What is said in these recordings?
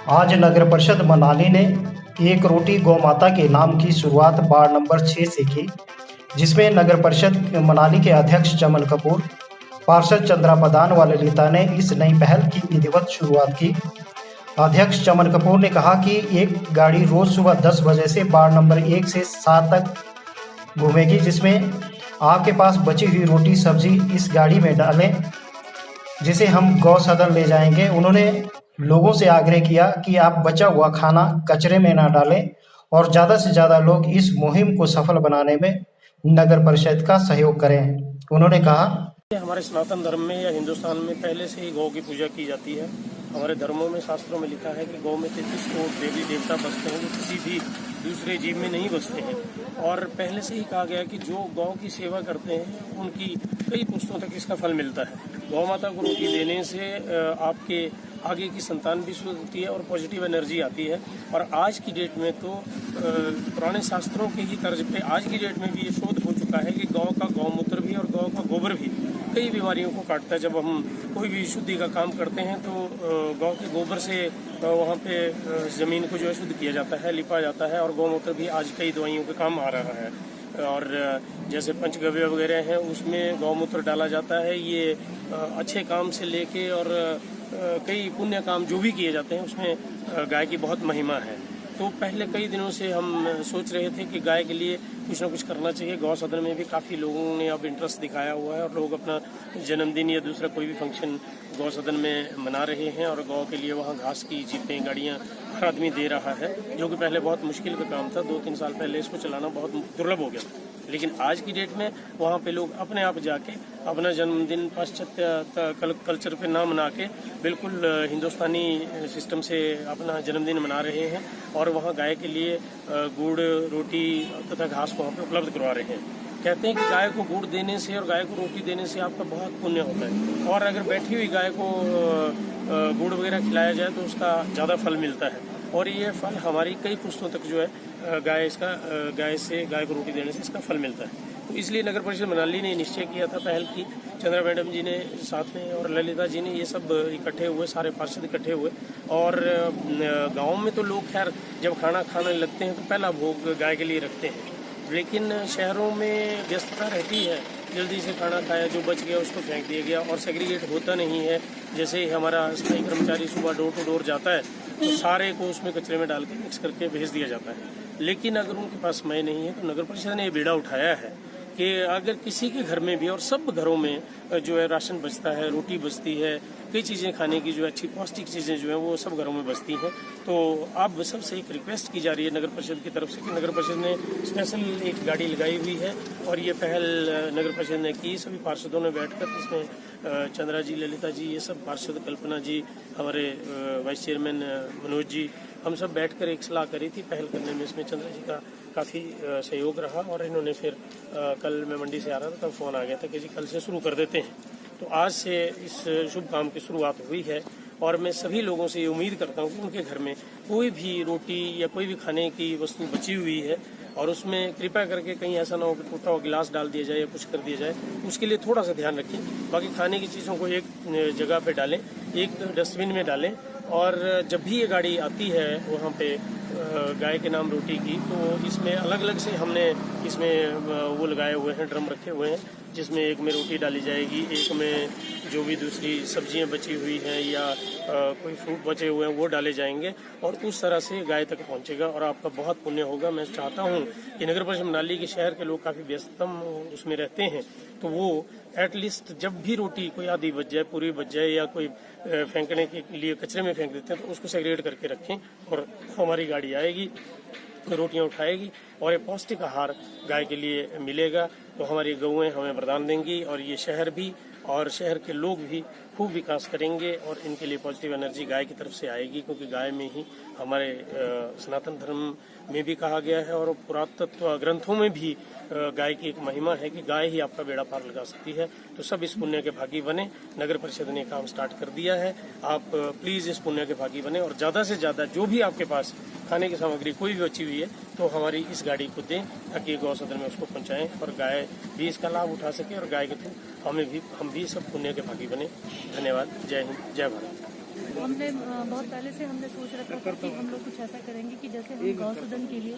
आज नगर परिषद मनाली ने एक रोटी गौ माता के नाम की शुरुआत वार्ड नंबर 6 से की, जिसमें नगर परिषद मनाली के अध्यक्ष चमन कपूर, पार्षद चंद्रा प्रधान व ललिता ने इस नई पहल की विधिवत शुरुआत की। अध्यक्ष चमन कपूर ने कहा कि एक गाड़ी रोज सुबह 10 बजे से वार्ड नंबर 1 से 7 तक घूमेगी, जिसमें आपके पास बची हुई रोटी सब्जी इस गाड़ी में डालें, जिसे हम गौ सदन ले जाएंगे। उन्होंने लोगों से आग्रह किया कि आप बचा हुआ खाना कचरे में न डालें और ज़्यादा से ज़्यादा लोग इस मुहिम को सफल बनाने में नगर परिषद का सहयोग करें। उन्होंने कहा, हमारे सनातन धर्म में या हिंदुस्तान में पहले से ही गौ की पूजा की जाती है। हमारे धर्मों में, शास्त्रों में लिखा है कि गौ में 33 करोड़ देवी देवता बसते हैं, जो किसी भी दूसरे जीव में नहीं बसते हैं। और पहले से ही कहा गया कि जो गौ की सेवा करते हैं उनकी कई पुश्तों तक इसका फल मिलता है। गौ माता को रोटी देने से आपके आगे की संतान भी शुद्ध होती है और पॉजिटिव एनर्जी आती है। और आज की डेट में तो पुराने शास्त्रों के ही तर्ज पे आज की डेट में भी ये शोध हो चुका है कि गौ का गौमूत्र भी और गौ का गोबर भी कई बीमारियों को काटता है। जब हम कोई भी शुद्धि का काम करते हैं तो गौ के गोबर से वहाँ पे ज़मीन को जो है शुद्ध किया जाता है, लिपा जाता है। और गौमूत्र भी आज कई दवाइयों के काम आ रहा है। और जैसे पंचगव्य वगैरह हैं उसमें गौमूत्र डाला जाता है। ये अच्छे काम से लेके और कई पुण्य काम जो भी किए जाते हैं उसमें गाय की बहुत महिमा है। तो पहले कई दिनों से हम सोच रहे थे कि गाय के लिए कुछ ना कुछ करना चाहिए। गौ सदन में भी काफ़ी लोगों ने अब इंटरेस्ट दिखाया हुआ है और लोग अपना जन्मदिन या दूसरा कोई भी फंक्शन गौ सदन में मना रहे हैं। और गौ के लिए वहाँ घास की जीपें, गाड़ियाँ हर आदमी दे रहा है, जो कि पहले बहुत मुश्किल का काम था। 2-3 साल पहले इसको चलाना बहुत दुर्लभ हो गया। लेकिन आज की डेट में वहाँ पे लोग अपने आप जाके अपना जन्मदिन पाश्चात्य कल्चर पे ना मना के बिल्कुल हिंदुस्तानी सिस्टम से अपना जन्मदिन मना रहे हैं। और वहाँ गाय के लिए गुड़, रोटी तथा घास वहाँ पे उपलब्ध करवा रहे हैं। कहते हैं कि गाय को गुड़ देने से और गाय को रोटी देने से आपका बहुत पुण्य होता है। और अगर बैठी हुई गाय को गुड़ वगैरह खिलाया जाए तो उसका ज़्यादा फल मिलता है। और ये फल हमारी कई पुश्तों तक जो है गाय को रोटी देने से इसका फल मिलता है। तो इसलिए नगर परिषद मनाली ने निश्चय किया था, पहल की। चंद्रा मैडम जी ने साथ में और ललिता जी ने, ये सब इकट्ठे हुए, सारे पार्षद इकट्ठे हुए। और गाँव में तो लोग खैर जब खाना खाने लगते हैं तो पहला भोग गाय के लिए रखते हैं। लेकिन शहरों में व्यस्तता रहती है, जल्दी से खाना खाया, जो बच गया उसको फेंक दिया गया और सेग्रीगेट होता नहीं है। जैसे हमारा स्थायी कर्मचारी सुबह डोर टू डोर जाता है तो सारे को उसमें कचरे में डाल के मिक्स करके भेज दिया जाता है। लेकिन अगर उनके पास समय नहीं है तो नगर परिषद ने ये बीड़ा उठाया है कि अगर किसी के घर में भी, और सब घरों में जो है राशन बचता है, रोटी बचती है, कई चीज़ें खाने की जो अच्छी पौष्टिक चीज़ें जो हैं वो सब घरों में बचती हैं। तो अब सबसे एक रिक्वेस्ट की जा रही है नगर परिषद की तरफ से कि नगर परिषद ने स्पेशल एक गाड़ी लगाई हुई है और ये पहल नगर परिषद ने की। सभी पार्षदों ने बैठकर, इसमें चंद्रा जी, ललिता जी, ये सब पार्षद, कल्पना जी, हमारे वाइस चेयरमैन मनोज जी, हम सब बैठकर एक सलाह करी थी पहल करने में। इसमें चंद्रा जी का काफ़ी सहयोग रहा और इन्होंने फिर कल मैं मंडी से आ रहा था तब फ़ोन आ गया था कि जी कल से शुरू कर देते हैं। तो आज से इस शुभ काम की शुरुआत हुई है। और मैं सभी लोगों से ये उम्मीद करता हूँ कि उनके घर में कोई भी रोटी या कोई भी खाने की वस्तु बची हुई है और उसमें कृपया करके कहीं ऐसा ना हो कि टूटा हुआ गिलास डाल दिया जाए या कुछ कर दिया जाए, उसके लिए थोड़ा सा ध्यान रखें। बाकी खाने की चीज़ों को एक जगह पे डालें, एक डस्टबिन में डालें। और जब भी ये गाड़ी आती है वहाँ पे गाय के नाम रोटी की, तो इसमें अलग अलग से हमने इसमें वो लगाए हुए हैं, ड्रम रखे हुए हैं, जिसमें एक में रोटी डाली जाएगी, एक में जो भी दूसरी सब्जियां बची हुई हैं या कोई फ्रूट बचे हुए हैं वो डाले जाएंगे और उस तरह से गाय तक पहुंचेगा और आपका बहुत पुण्य होगा। मैं चाहता हूं कि नगर परिषद मनाली के शहर के लोग काफ़ी व्यस्तम उसमें रहते हैं, तो वो एटलीस्ट जब भी रोटी कोई आधी बच जाए, पूरी बच जाए या कोई फेंकने के लिए कचरे में फेंक देते हैं तो उसको सेग्रीगेट करके रखें और हमारी गाड़ी आएगी, रोटियां उठाएगी और ये पौष्टिक आहार गाय के लिए मिलेगा। तो हमारी गौएं हमें वरदान देंगी और ये शहर भी और शहर के लोग भी खूब विकास करेंगे और इनके लिए पॉजिटिव एनर्जी गाय की तरफ से आएगी, क्योंकि गाय में ही हमारे सनातन धर्म में भी कहा गया है और पुरातत्व ग्रंथों में भी गाय की एक महिमा है कि गाय ही आपका बेड़ा पार लगा सकती है। तो सब इस पुण्य के भागी बने। नगर परिषद ने काम स्टार्ट कर दिया है, आप प्लीज़ इस पुण्य के भागी बने और ज़्यादा से ज़्यादा जो भी आपके पास खाने की सामग्री कोई भी बची हुई है तो हमारी इस गाड़ी को दें ताकि गौ सदन में उसको पहुँचाएँ और गाय भी इसका लाभ उठा सके और गाय के थ्रू हम भी सब पुण्य के भागी बने। धन्यवाद। जय हिंद, जय भारत। हमने बहुत पहले से हमने सोच रखा था कि हम लोग कुछ ऐसा करेंगे कि जैसे हम गौ सदन के लिए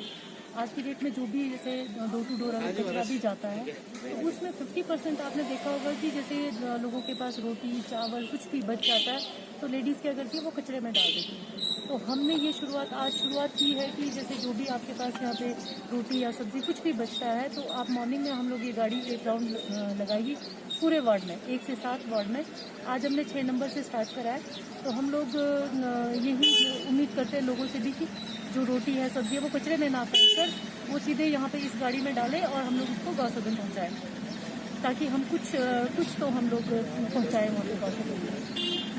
आज की डेट में जो भी जैसे डोर टू डोर अगर कचरा भी जाता है तो उसमें 50% आपने देखा होगा कि जैसे लोगों के पास रोटी चावल कुछ भी बच जाता है तो लेडीज़ क्या करती है वो कचरे में डाल देती है। तो हमने ये शुरुआत की है कि जैसे जो भी आपके पास यहाँ पे रोटी या सब्जी कुछ भी बचता है तो आप मॉर्निंग में हम लोग ये गाड़ी एक राउंड लगाएगी पूरे वार्ड में 1 से 7 वार्ड में। आज हमने 6 नंबर से स्टार्ट करा है तो हम लोग यही उम्मीद करते हैं लोगों से भी कि जो रोटी है सब्जी है वो कचरे में ना फेंक कर वो सीधे यहाँ पे इस गाड़ी में डालें और हम लोग उसको गौ सदन पहुँचाएँ ताकि हम कुछ तो हम लोग पहुँचाएँ वहाँ पे गौ सदन में।